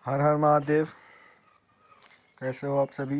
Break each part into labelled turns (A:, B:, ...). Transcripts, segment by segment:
A: हर हर महादेव। कैसे हो आप सभी?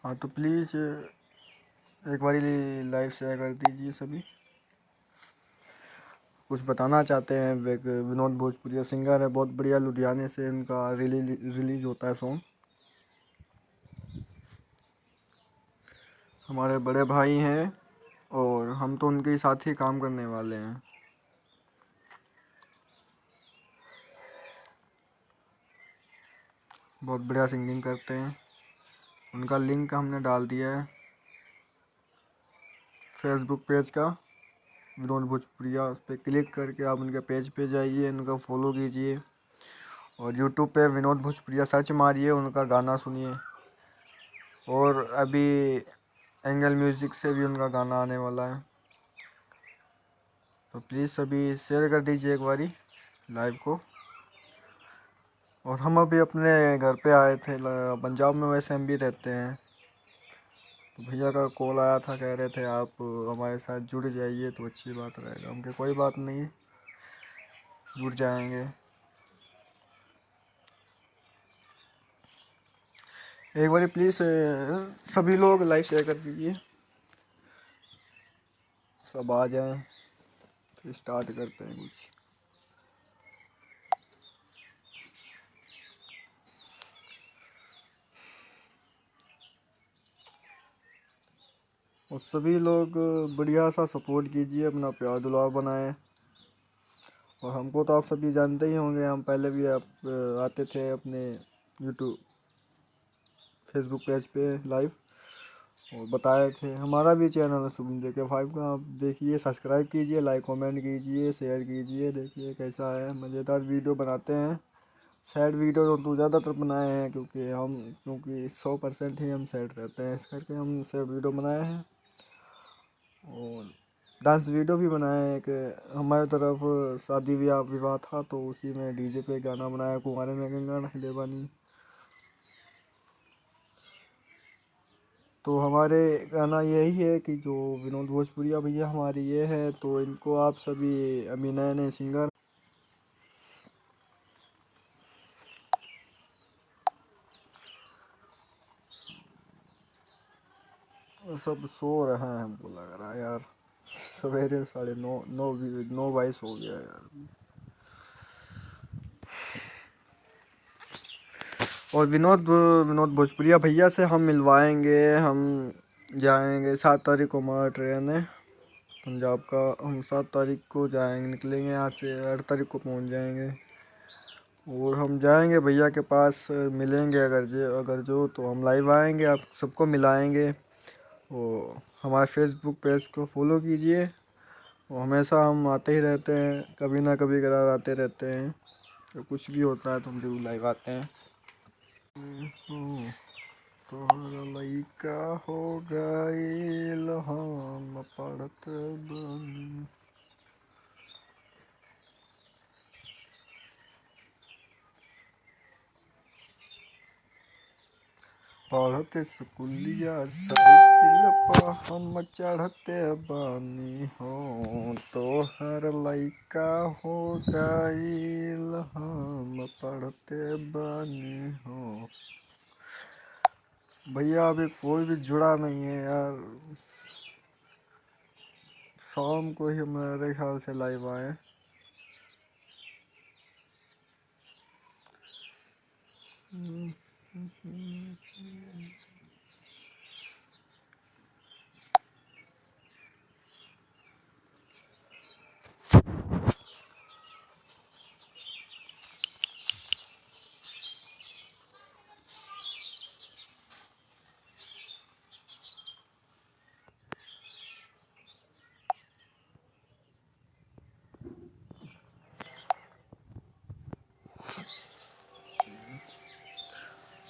A: हाँ तो प्लीज़ एक बारी लाइव शेयर कर दीजिए सभी। कुछ बताना चाहते हैं। एक विनोद भोजपुरिया सिंगर है, बहुत बढ़िया, लुधियाने से इनका रिलीज होता है सॉन्ग। हमारे बड़े भाई हैं और हम तो उनके ही साथ ही काम करने वाले हैं। बहुत बढ़िया सिंगिंग करते हैं। उनका लिंक हमने डाल दिया है फेसबुक पेज का, विनोद भोजपुरिया। उस पर क्लिक करके आप उनके पेज पे जाइए, उनका फॉलो कीजिए और यूट्यूब पे विनोद भोजपुरिया सर्च मारिए, उनका गाना सुनिए। और अभी एंगल म्यूज़िक से भी उनका गाना आने वाला है, तो प्लीज़ सभी शेयर कर दीजिए एक बारी लाइव को। और हम अभी अपने घर पे आए थे, पंजाब में वैसे हम भी रहते हैं, तो भैया का कॉल आया था, कह रहे थे आप हमारे साथ जुड़ जाइए तो अच्छी बात रहेगा। हम कहे कोई बात नहीं, जुड़ जाएंगे। एक बारी प्लीज़ सभी लोग लाइव शेयर कर दीजिए, सब आ जाएं, फिर स्टार्ट करते हैं कुछ। और सभी लोग बढ़िया सा सपोर्ट कीजिए, अपना प्यार दुलार बनाएं। और हमको तो आप सभी जानते ही होंगे, हम पहले भी आप आते थे अपने यूट्यूब फेसबुक पेज पे लाइव, और बताए थे। हमारा भी चैनल है शुभम JK5 का, आप देखिए, सब्सक्राइब कीजिए, लाइक कमेंट कीजिए, शेयर कीजिए। देखिए कैसा है, मज़ेदार वीडियो बनाते हैं। सैड वीडियो तो ज़्यादातर बनाए हैं, क्योंकि 100% ही हम सैड रहते हैं, इस करके हम सैड वीडियो बनाए हैं। और डांस वीडियो भी बनाए हैं। एक हमारे तरफ शादी विवाह था, तो उसी में डीजे पे गाना बनाया, कुंवारे में गंगा नहले बानी। तो हमारे गाना यही है कि जो विनोद भोजपुरिया भैया हमारे ये है, तो इनको आप सभी अभी नए नए सिंगर सब सो रहे हैं, हमको लग रहा है यार, सवेरे 9:30 हो गया यार। और विनोद भोजपुरिया भैया से हम मिलवाएंगे। हम जाएंगे 7 तारीख को, हमारा ट्रेन है पंजाब का। हम 7 तारीख को जाएंगे, निकलेंगे यहाँ से, 8 तारीख को पहुँच जाएंगे। और हम जाएंगे भैया के पास, मिलेंगे। अगर जो तो हम लाइव आएंगे, आप सबको मिलाएंगे। और हमारे फेसबुक पेज को फॉलो कीजिए। और हमेशा हम आते ही रहते हैं, कभी ना कभी कदार आते रहते हैं, तो कुछ भी होता है तो हम जरूर लाइव आते हैं। तोहरा लइका हो गईल, हम पढ़त बानी। पढ़ते स्कूलिया साइकिल पा हम चढ़ते बानी हो। तोहर लइका हो गईल, हम पढ़ते बानी हो। भैया अभी कोई भी जुड़ा नहीं है यार, शाम को ही मेरे ख्याल से लाइव आए।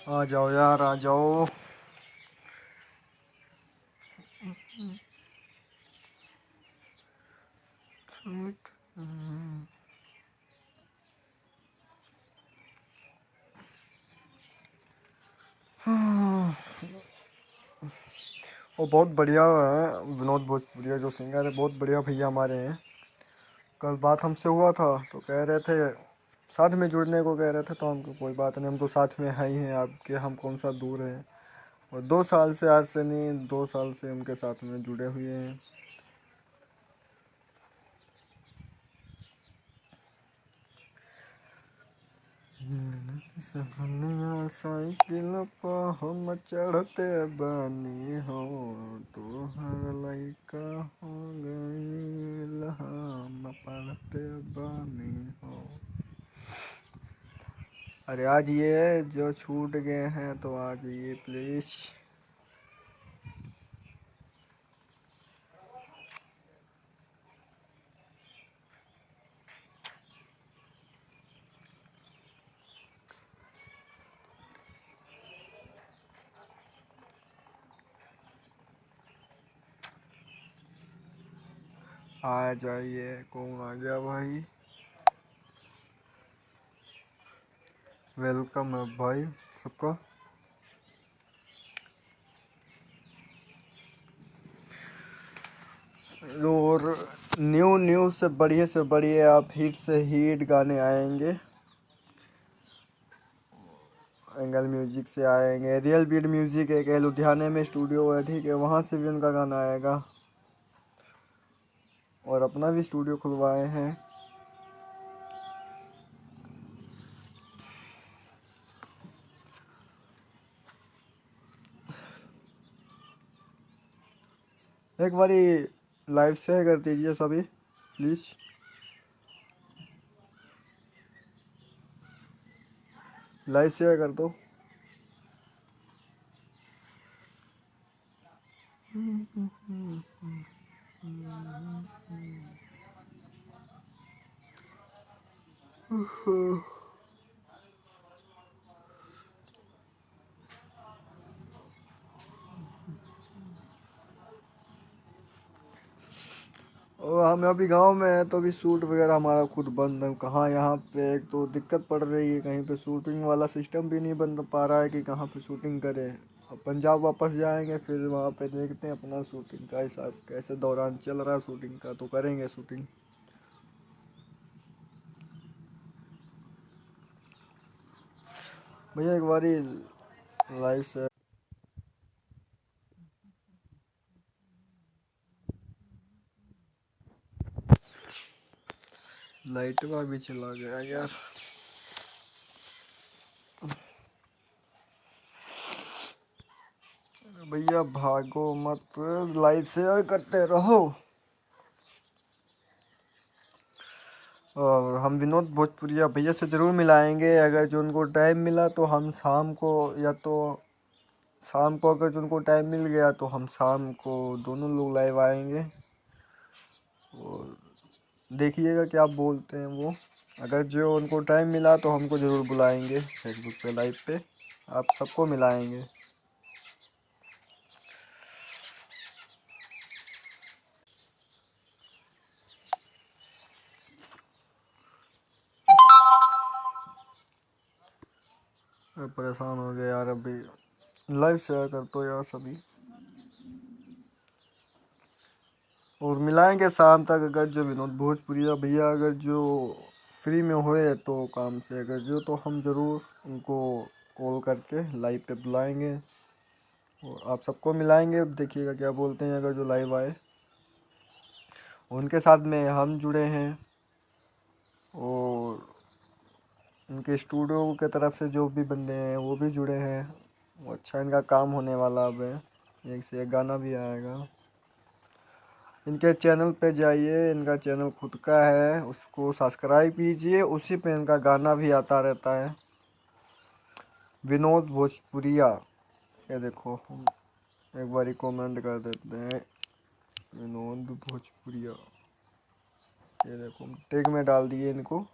A: आ जाओ यार, आ जाओ। वो बहुत बढ़िया है, विनोद भोजपुरिया जो सिंगर है, बहुत बढ़िया भैया हमारे हैं। कल बात हमसे हुआ था तो कह रहे थे साथ में जुड़ने को कह रहे थे, तो हमको कोई बात नहीं, हम तो साथ में है ही हैं आपके, हम कौन सा दूर हैं। और 2 साल से, आज से नहीं, 2 साल से उनके साथ में जुड़े हुए हैं। सहनिया साइकिल पा हम चढ़ते बानी हो, तो हर लइका हो गईल हम पढ़ते बानी हो। अरे आज ये जो छूट गए हैं तो आज ये प्लीज। आ जाइए, कौन आ गया भाई? वेलकम है भाई सबका। और न्यू से बढ़िए आप हिट से हिट गाने आएंगे। एंगल म्यूजिक से आएंगे, रियल बीट म्यूजिक एक है लुधियाने में स्टूडियो है, ठीक है, वहाँ से भी उनका गाना आएगा। और अपना भी स्टूडियो खुलवाए हैं। एक बारी लाइव शेयर कर दीजिए सभी प्लीज़। लाइव शेयर कर दो। और हम अभी गांव में हैं तो अभी शूट वगैरह हमारा खुद बंद है। कहाँ यहाँ पे एक तो दिक्कत पड़ रही है, कहीं पे शूटिंग वाला सिस्टम भी नहीं बन पा रहा है कि कहाँ पे शूटिंग करें। अब पंजाब वापस जाएंगे, फिर वहाँ पे देखते हैं अपना शूटिंग का हिसाब कैसे दौरान चल रहा है शूटिंग का, तो करेंगे शूटिंग। भैया एक बारी लाइव से लाइट का भी चला गया यार। भैया भागो मत, लाइव शेयर करते रहो। और हम विनोद भोजपुरिया भैया से ज़रूर मिलाएंगे, अगर जो उनको टाइम मिला तो हम शाम को, या तो शाम को अगर जो उनको टाइम मिल गया तो हम शाम को दोनों लोग लाइव आएंगे। और देखिएगा क्या बोलते हैं वो। अगर जो उनको टाइम मिला तो हमको ज़रूर बुलाएंगे फेसबुक पे लाइव पे, आप सबको मिलाएंगे। परेशान हो गए यार, अभी लाइव शेयर कर दो यार सभी। और मिलाएंगे शाम तक, अगर जो विनोद भोजपुरिया भैया अगर जो फ्री में होए तो काम से, अगर जो तो हम ज़रूर उनको कॉल करके लाइव पे बुलाएंगे और आप सबको मिलाएंगे। देखिएगा क्या बोलते हैं, अगर जो लाइव आए। उनके साथ में हम जुड़े हैं और उनके स्टूडियो के तरफ से जो भी बंदे हैं वो भी जुड़े हैं। वो अच्छा इनका काम होने वाला अब है, एक से एक गाना भी आएगा। इनके चैनल पे जाइए, इनका चैनल खुद का है, उसको सब्सक्राइब कीजिए, उसी पे इनका गाना भी आता रहता है, विनोद भोजपुरिया। ये देखो, हम एक बारी कमेंट कर देते हैं विनोद भोजपुरिया। ये देखो हम टैग में डाल दिए इनको।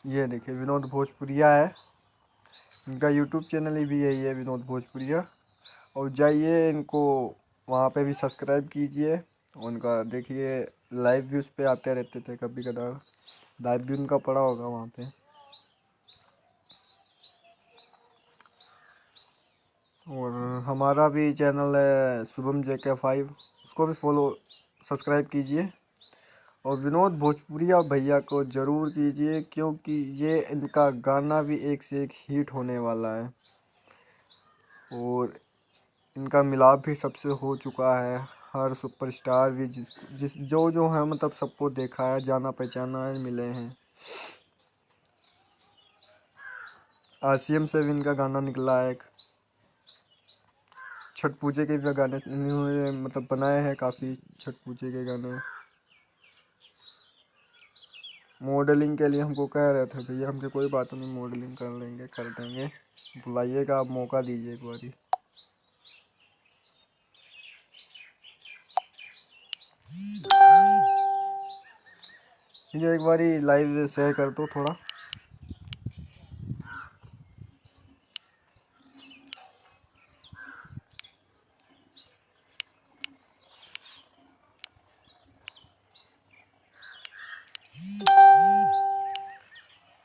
A: ये देखिए विनोद भोजपुरिया है, इनका यूट्यूब चैनल भी यही है विनोद भोजपुरिया। और जाइए इनको वहाँ पे भी सब्सक्राइब कीजिए। उनका देखिए लाइव भी उस पे आते रहते थे, कभी कदार लाइव भी उनका पड़ा होगा वहाँ पे। और हमारा भी चैनल है शुभम JK5, उसको भी फॉलो सब्सक्राइब कीजिए। और विनोद भोजपुरिया भैया को ज़रूर कीजिए, क्योंकि ये इनका गाना भी एक से एक हिट होने वाला है। और इनका मिलाप भी सबसे हो चुका है। हर सुपरस्टार भी जिस जो है मतलब सबको देखा है, जाना पहचाना है, मिले हैं। RCM से भी इनका गाना निकला है। एक छठ पूजे के भी गाने इन्होंने मतलब बनाए हैं, काफ़ी छठ पूजे के गाने। मॉडलिंग के लिए हमको कह रहे थे भैया, हमसे कोई बात नहीं, मॉडलिंग कर लेंगे, कर देंगे, बुलाइएगा आप, मौका दीजिए एक बारी। ये एक बारी लाइव शेयर कर दो थोड़ा।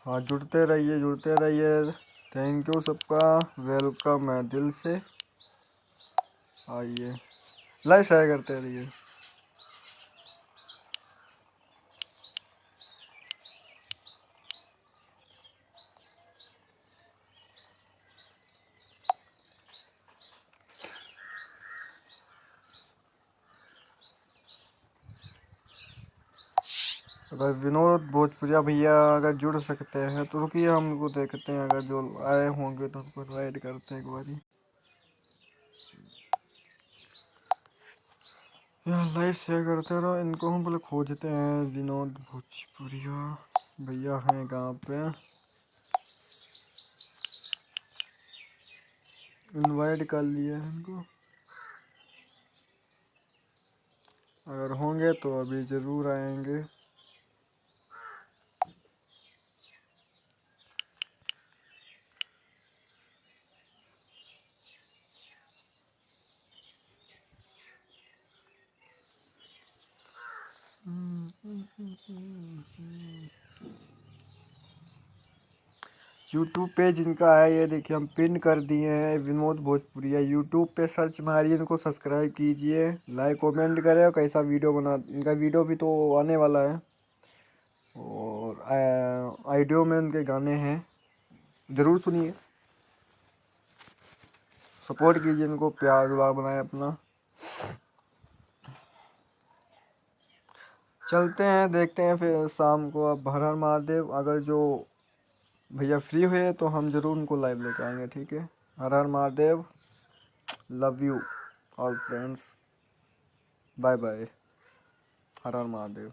A: हाँ, जुड़ते रहिए, जुड़ते रहिए। थैंक यू सबका, वेलकम है दिल से। आइए, लाइव शेयर करते रहिए। अगर विनोद भोजपुरिया भैया अगर जुड़ सकते हैं तो रुकिए, हम उनको देखते हैं, अगर जो आए होंगे तो उनको इनवाइट करते हैं एक बारी। यार लाइव शेयर करते रहो, इनको हम बोले खोजते हैं। विनोद भोजपुरिया भैया हैं गाँव पे, इनवाइट कर लिए हैं इनको। अगर होंगे तो अभी ज़रूर आएंगे। यूट्यूब पे जिनका है ये देखिए, हम पिन कर दिए हैं, विनोद भोजपुरिया। यूट्यूब पे सर्च मारिए, इनको सब्सक्राइब कीजिए, लाइक कमेंट करें, और कैसा वीडियो बना, इनका वीडियो भी तो आने वाला है। और आइडियो में उनके गाने हैं, ज़रूर सुनिए, सपोर्ट कीजिए इनको, प्यार दुलार बनाए अपना। चलते हैं, देखते हैं फिर शाम को। अब हर हर महादेव। अगर जो भैया फ्री हुए तो हम ज़रूर उनको लाइव लेके आएंगे, ठीक है। हर हर Mahadev, love you all friends, bye bye, हर हर महादेव।